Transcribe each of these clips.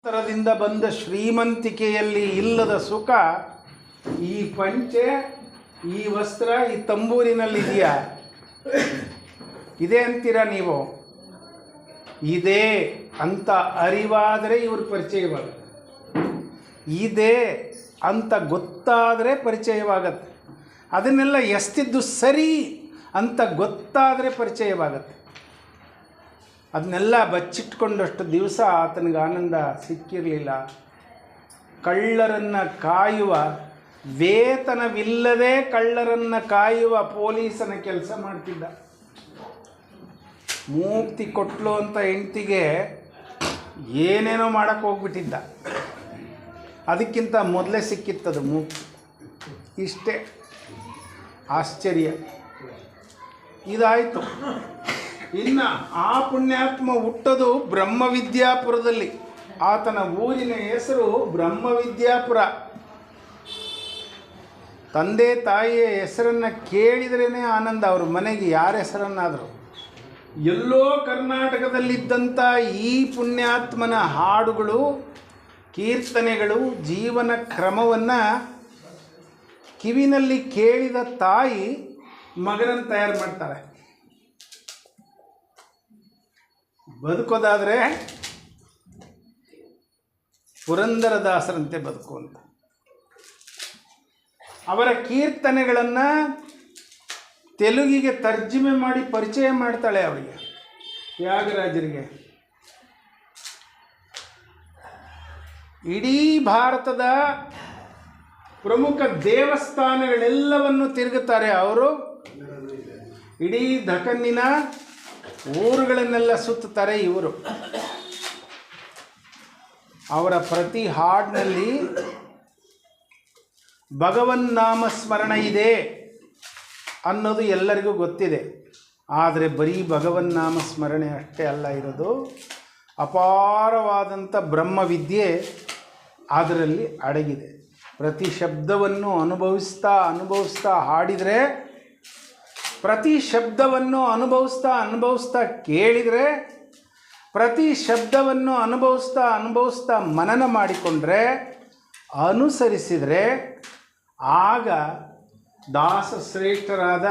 ತರದಿಂದ ಬಂದ ಶ್ರೀಮಂತಿಕೆಯಲ್ಲಿ ಇಲ್ಲದ ಸುಖ ಈ ಪಂಚೆ, ಈ ವಸ್ತ್ರ, ಈ ತಂಬೂರಿನಲ್ಲಿದೆಯಾ? ಇದೆ ಅಂತೀರಾ ನೀವು? ಇದೆ ಅಂತ ಅರಿವಾದರೆ ಇವ್ರ ಪರಿಚಯವಾಗುತ್ತೆ. ಇದೆ ಅಂತ ಗೊತ್ತಾದರೆ ಪರಿಚಯವಾಗತ್ತೆ. ಅದನ್ನೆಲ್ಲ ಎಸ್ತಿದ್ದು ಸರಿ ಅಂತ ಗೊತ್ತಾದರೆ ಪರಿಚಯವಾಗತ್ತೆ. ಅದನ್ನೆಲ್ಲ ಬಚ್ಚಿಟ್ಕೊಂಡಷ್ಟು ದಿವಸ ಆತನಿಗೆ ಆನಂದ ಸಿಕ್ಕಿರಲಿಲ್ಲ. ಕಳ್ಳರನ್ನು ಕಾಯುವ, ವೇತನವಿಲ್ಲದೆ ಕಳ್ಳರನ್ನು ಕಾಯುವ ಪೊಲೀಸನ ಕೆಲಸ ಮಾಡ್ತಿದ್ದ. ಮೂಕ್ತಿ ಕೊಟ್ಲು ಅಂತ ಹೆಂಡ್ತಿಗೆ ಏನೇನೋ ಮಾಡೋಕ್ಕೆ ಹೋಗ್ಬಿಟ್ಟಿದ್ದ. ಅದಕ್ಕಿಂತ ಮೊದಲೇ ಸಿಕ್ಕಿತ್ತದು ಮೂಕ್ತಿ. ಇಷ್ಟೇ ಆಶ್ಚರ್ಯ. ಇದಾಯಿತು. ಇನ್ನು ಆ ಪುಣ್ಯಾತ್ಮ ಹುಟ್ಟೋದು ಬ್ರಹ್ಮವಿದ್ಯಾಪುರದಲ್ಲಿ. ಆತನ ಊರಿನ ಹೆಸರು ಬ್ರಹ್ಮವಿದ್ಯಾಪುರ. ತಂದೆ ತಾಯಿಯ ಹೆಸರನ್ನು ಕೇಳಿದ್ರೇ ಆನಂದ. ಅವ್ರ ಮನೆಗೆ ಯಾರ ಹೆಸರನ್ನಾದರೂ. ಎಲ್ಲೋ ಕರ್ನಾಟಕದಲ್ಲಿದ್ದಂಥ ಈ ಪುಣ್ಯಾತ್ಮನ ಹಾಡುಗಳು, ಕೀರ್ತನೆಗಳು, ಜೀವನ ಕ್ರಮವನ್ನು ಕಿವಿನಲ್ಲಿ ಕೇಳಿದ ತಾಯಿ ಮಗನನ್ನು ತಯಾರು ಮಾಡ್ತಾರೆ. ಬದುಕೋದಾದರೆ ಪುರಂದರದಾಸರಂತೆ ಬದುಕು ಅಂತ. ಅವರ ಕೀರ್ತನೆಗಳನ್ನು ತೆಲುಗಿಗೆ ತರ್ಜುಮೆ ಮಾಡಿ ಪರಿಚಯ ಮಾಡ್ತಾಳೆ ಅವರಿಗೆ, ತ್ಯಾಗರಾಜರಿಗೆ. ಇಡೀ ಭಾರತದ ಪ್ರಮುಖ ದೇವಸ್ಥಾನಗಳೆಲ್ಲವನ್ನು ತಿರುಗುತ್ತಾರೆ ಅವರು. ಇಡೀ ದಖನ್ನಿನ ಊರುಗಳನ್ನೆಲ್ಲ ಸುತ್ತುತ್ತಾರೆ ಇವರು. ಅವರ ಪ್ರತಿ ಹಾಡಿನಲ್ಲಿ ಭಗವನ್ ನಾಮ ಸ್ಮರಣ ಇದೆ ಅನ್ನೋದು ಎಲ್ಲರಿಗೂ ಗೊತ್ತಿದೆ. ಆದರೆ ಬರೀ ಭಗವನ್ ನಾಮ ಸ್ಮರಣೆ ಅಷ್ಟೇ ಅಲ್ಲ ಇರೋದು. ಅಪಾರವಾದಂಥ ಬ್ರಹ್ಮವಿದ್ಯೆ ಅದರಲ್ಲಿ ಅಡಗಿದೆ. ಪ್ರತಿ ಶಬ್ದವನ್ನು ಅನುಭವಿಸ್ತಾ ಹಾಡಿದರೆ, ಪ್ರತಿ ಶಬ್ದವನ್ನು ಅನುಭವಿಸ್ತಾ ಕೇಳಿದರೆ, ಪ್ರತಿ ಶಬ್ದವನ್ನು ಅನುಭವಿಸ್ತಾ ಮನನ ಮಾಡಿಕೊಂಡ್ರೆ, ಅನುಸರಿಸಿದರೆ, ಆಗ ದಾಸಶ್ರೇಷ್ಠರಾದ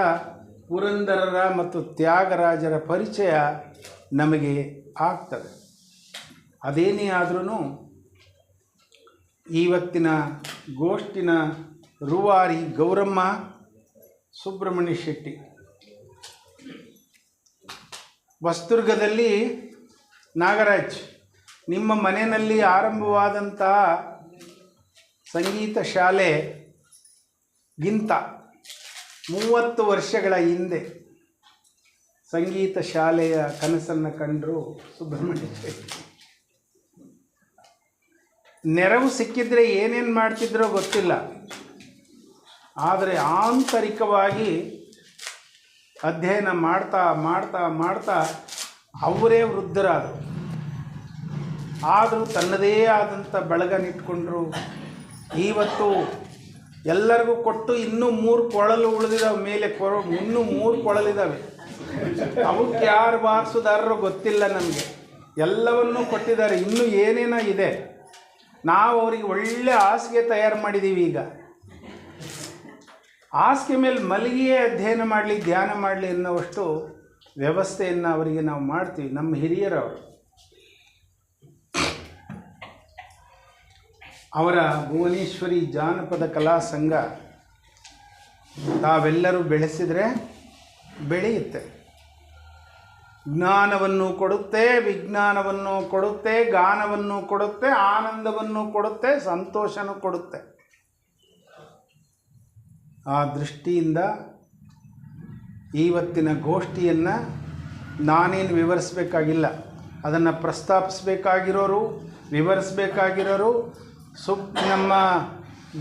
ಪುರಂದರರ ಮತ್ತು ತ್ಯಾಗರಾಜರ ಪರಿಚಯ ನಮಗೆ ಆಗ್ತದೆ. ಅದೇನೇ ಆದ್ರೂ ಇವತ್ತಿನ ಗೋಷ್ಠಿನ ರೂವಾರಿ ಗೌರಮ್ಮ ಸುಬ್ರಹ್ಮಣ್ಯ ಶೆಟ್ಟಿ, ಹೊಸದುರ್ಗದಲ್ಲಿ ನಾಗರಾಜ್, ನಿಮ್ಮ ಮನೆಯಲ್ಲಿ ಆರಂಭವಾದಂಥ ಸಂಗೀತ ಶಾಲೆಗಿಂತ 30 ವರ್ಷಗಳ ಹಿಂದೆ ಸಂಗೀತ ಶಾಲೆಯ ಕನಸನ್ನು ಕಂಡರು ಸುಬ್ರಹ್ಮಣ್ಯ ಶೆಟ್ಟಿ. ನೆರವು ಸಿಕ್ಕಿದ್ರೆ ಏನೇನು ಮಾಡ್ತಿದ್ರೋ ಗೊತ್ತಿಲ್ಲ, ಆದರೆ ಆಂತರಿಕವಾಗಿ ಅಧ್ಯಯನ ಮಾಡ್ತಾ ಅವರೇ ವೃದ್ಧರಾದರು. ಆದರೂ ತನ್ನದೇ ಆದಂಥ ಬೆಳಗನ್ನಿಟ್ಕೊಂಡ್ರು. ಇವತ್ತು ಎಲ್ಲರಿಗೂ ಕೊಟ್ಟು ಇನ್ನೂ 3 ಕೊಳಲು ಉಳಿದಿದ್ದಾವೆ. ಮೇಲೆ ಇನ್ನೂ 3 ಕೊಳಲಿದ್ದಾವೆ. ಅವಕ್ಕೆ ಯಾರು ಬಾರಿಸೋದಾರೋ ಗೊತ್ತಿಲ್ಲ ನಮಗೆ. ಎಲ್ಲವನ್ನೂ ಕೊಟ್ಟಿದ್ದಾರೆ. ಇನ್ನೂ ಏನೇನೋ ಇದೆ. ನಾವು ಅವರಿಗೆ ಒಳ್ಳೆ ಹಾಸಿಗೆ ತಯಾರು ಮಾಡಿದ್ದೀವಿ. ಈಗ ಹಾಸಿಗೆ ಮೇಲೆ ಮಲಗಿಯೇ ಅಧ್ಯಯನ ಮಾಡಲಿ, ಧ್ಯಾನ ಮಾಡಲಿ ಅನ್ನೋವಷ್ಟು ವ್ಯವಸ್ಥೆಯನ್ನು ಅವರಿಗೆ ನಾವು ಮಾಡ್ತೀವಿ. ನಮ್ಮ ಹಿರಿಯರವರು. ಅವರ ಭುವನೇಶ್ವರಿ ಜಾನಪದ ಕಲಾ ಸಂಘ ತಾವೆಲ್ಲರೂ ಬೆಳೆಸಿದರೆ ಬೆಳೆಯುತ್ತೆ. ಜ್ಞಾನವನ್ನು ಕೊಡುತ್ತೆ, ವಿಜ್ಞಾನವನ್ನು ಕೊಡುತ್ತೆ, ಗಾನವನ್ನು ಕೊಡುತ್ತೆ, ಆನಂದವನ್ನು ಕೊಡುತ್ತೆ, ಸಂತೋಷನೂ ಕೊಡುತ್ತೆ. ಆ ದೃಷ್ಟಿಯಿಂದ ಇವತ್ತಿನ ಗೋಷ್ಠಿಯನ್ನು ನಾನೇನು ವಿವರಿಸಬೇಕಾಗಿಲ್ಲ. ಅದನ್ನು ಪ್ರಸ್ತಾಪಿಸಬೇಕಾಗಿರೋರು, ವಿವರಿಸಬೇಕಾಗಿರೋರು ನಮ್ಮ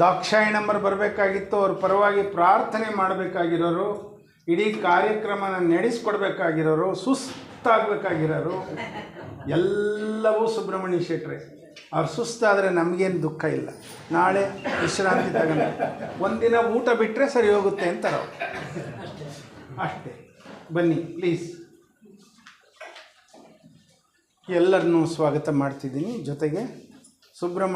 ದಾಕ್ಷಾಯಣಮ್ಮರು ಬರಬೇಕಾಗಿತ್ತು. ಅವ್ರ ಪರವಾಗಿ ಪ್ರಾರ್ಥನೆ ಮಾಡಬೇಕಾಗಿರೋರು, ಇಡೀ ಕಾರ್ಯಕ್ರಮನ ನಡೆಸ್ಕೊಡ್ಬೇಕಾಗಿರೋರು, ಸುಸ್ತಾಗಬೇಕಾಗಿರೋರು ಎಲ್ಲವೂ ಸುಬ್ರಹ್ಮಣ್ಯ ಶೆಟ್ಟರೆ. ಅವ್ರು ಸುಸ್ತಾದರೆ ನಮಗೇನು ದುಃಖ ಇಲ್ಲ. ನಾಳೆ ವಿಶ್ರಾಂತಿ ತಗೊಂಡು ಒಂದಿನ ಊಟ ಬಿಟ್ಟರೆ ಸರಿ ಹೋಗುತ್ತೆ ಅಂತಾರೆ ಅವರು. ಅಷ್ಟೇ. ಬನ್ನಿ ಪ್ಲೀಸ್. ಎಲ್ಲರನ್ನೂ ಸ್ವಾಗತ ಮಾಡ್ತಿದ್ದೀನಿ. ಜೊತೆಗೆ ಸುಬ್ರಹ್ಮಣ್ಯ